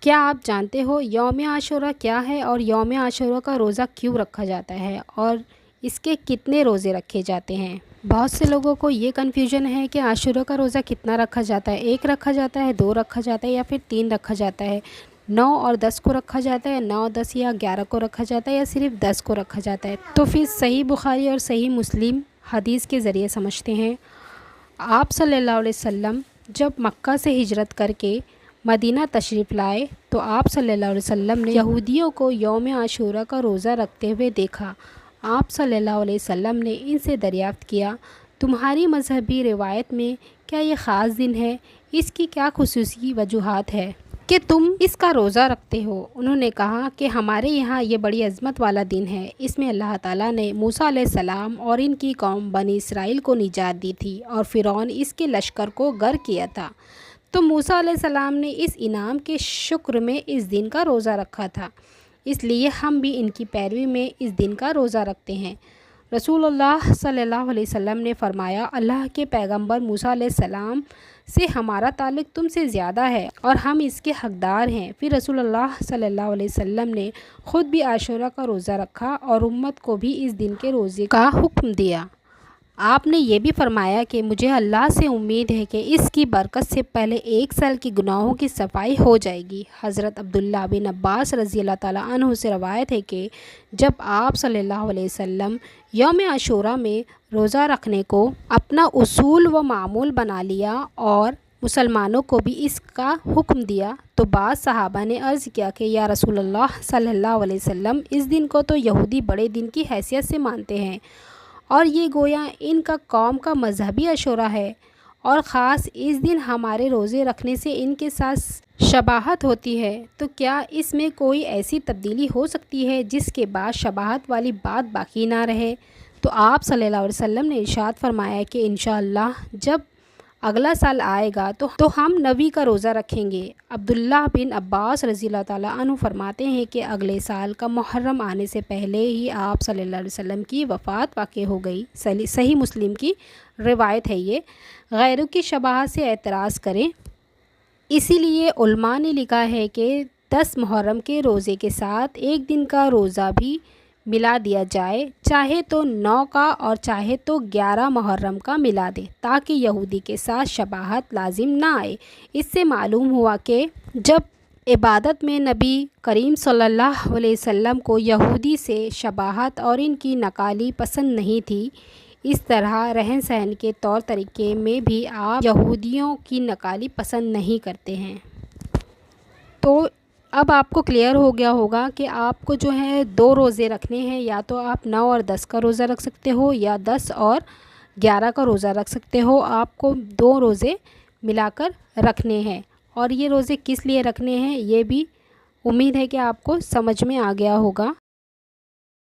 کیا آپ جانتے ہو یوم عاشورہ کیا ہے اور یوم عاشورہ کا روزہ کیوں رکھا جاتا ہے اور اس کے کتنے روزے رکھے جاتے ہیں؟ بہت سے لوگوں کو یہ کنفیوژن ہے کہ عاشورہ کا روزہ کتنا رکھا جاتا ہے، 1 رکھا جاتا ہے، 2 رکھا جاتا ہے یا پھر 3 رکھا جاتا ہے، 9 اور 10 کو رکھا جاتا ہے، 9، 10 یا 11 کو رکھا جاتا ہے یا صرف 10 کو رکھا جاتا ہے۔ تو پھر صحیح بخاری اور صحیح مسلم حدیث کے ذریعے سمجھتے ہیں۔ آپ صلی اللہ علیہ وسلم جب مکہ سے ہجرت کر کے مدینہ تشریف لائے تو آپ صلی اللہ علیہ وسلم نے یہودیوں کو یوم عاشورہ کا روزہ رکھتے ہوئے دیکھا۔ آپ صلی اللہ علیہ وسلم نے ان سے دریافت کیا، تمہاری مذہبی روایت میں کیا یہ خاص دن ہے؟ اس کی کیا خصوصی وجوہات ہے کہ تم اس کا روزہ رکھتے ہو؟ انہوں نے کہا کہ ہمارے یہاں یہ بڑی عظمت والا دن ہے، اس میں اللہ تعالیٰ نے موسیٰ علیہ السلام اور ان کی قوم بنی اسرائیل کو نجات دی تھی اور فرعون اس کے لشکر کو غرق کیا تھا، تو موسیٰ علیہ السلام نے اس انعام کے شکر میں اس دن کا روزہ رکھا تھا، اس لیے ہم بھی ان کی پیروی میں اس دن کا روزہ رکھتے ہیں۔ رسول اللہ صلی اللہ علیہ وسلم نے فرمایا، اللہ کے پیغمبر موسیٰ علیہ السلام سے ہمارا تعلق تم سے زیادہ ہے اور ہم اس کے حقدار ہیں۔ پھر رسول اللہ صلی اللہ علیہ وسلم نے خود بھی عاشورہ کا روزہ رکھا اور امت کو بھی اس دن کے روزے کا حکم دیا۔ آپ نے یہ بھی فرمایا کہ مجھے اللہ سے امید ہے کہ اس کی برکت سے پہلے 1 سال کے گناہوں کی صفائی ہو جائے گی۔ حضرت عبداللہ بن عباس رضی اللہ تعالیٰ عنہ سے روایت ہے کہ جب آپ صلی اللہ علیہ وسلم یوم عاشورہ میں روزہ رکھنے کو اپنا اصول و معمول بنا لیا اور مسلمانوں کو بھی اس کا حکم دیا تو بعض صحابہ نے عرض کیا کہ یا رسول اللہ صلی اللہ علیہ وسلم، اس دن کو تو یہودی بڑے دن کی حیثیت سے مانتے ہیں اور یہ گویا ان کا قوم کا مذہبی عاشورہ ہے، اور خاص اس دن ہمارے روزے رکھنے سے ان کے ساتھ شباہت ہوتی ہے، تو کیا اس میں کوئی ایسی تبدیلی ہو سکتی ہے جس کے بعد شباہت والی بات باقی نہ رہے؟ تو آپ صلی اللہ علیہ وسلم نے ارشاد فرمایا کہ انشاءاللہ جب اگلا سال آئے گا تو ہم نویں کا روزہ رکھیں گے۔ عبداللہ بن عباس رضی اللہ تعالیٰ عنہ فرماتے ہیں کہ اگلے سال کا محرم آنے سے پہلے ہی آپ صلی اللہ علیہ وسلم کی وفات واقع ہو گئی۔ صحیح مسلم کی روایت ہے یہ۔ غیروں کی شباہت سے اعتراض کریں، اسی لیے علماء نے لکھا ہے کہ 10 محرم کے روزے کے ساتھ 1 دن کا روزہ بھی ملا دیا جائے، چاہے تو 9 کا اور چاہے تو 11 محرم کا ملا دے، تاکہ یہودی کے ساتھ شباہت لازم نہ آئے۔ اس سے معلوم ہوا کہ جب عبادت میں نبی کریم صلی اللہ علیہ وسلم کو یہودی سے شباہت اور ان کی نقالی پسند نہیں تھی، اس طرح رہن سہن کے طور طریقے میں بھی آپ یہودیوں کی نقالی پسند نہیں کرتے ہیں۔ تو اب آپ کو کلیئر ہو گیا ہوگا کہ آپ کو جو ہے 2 روزے رکھنے ہیں، یا تو آپ 9 اور 10 کا روزہ رکھ سکتے ہو یا 10 اور 11 کا روزہ رکھ سکتے ہو۔ آپ کو 2 روزے ملا کر رکھنے ہیں، اور یہ روزے کس لیے رکھنے ہیں یہ بھی امید ہے کہ آپ کو سمجھ میں آ گیا ہوگا۔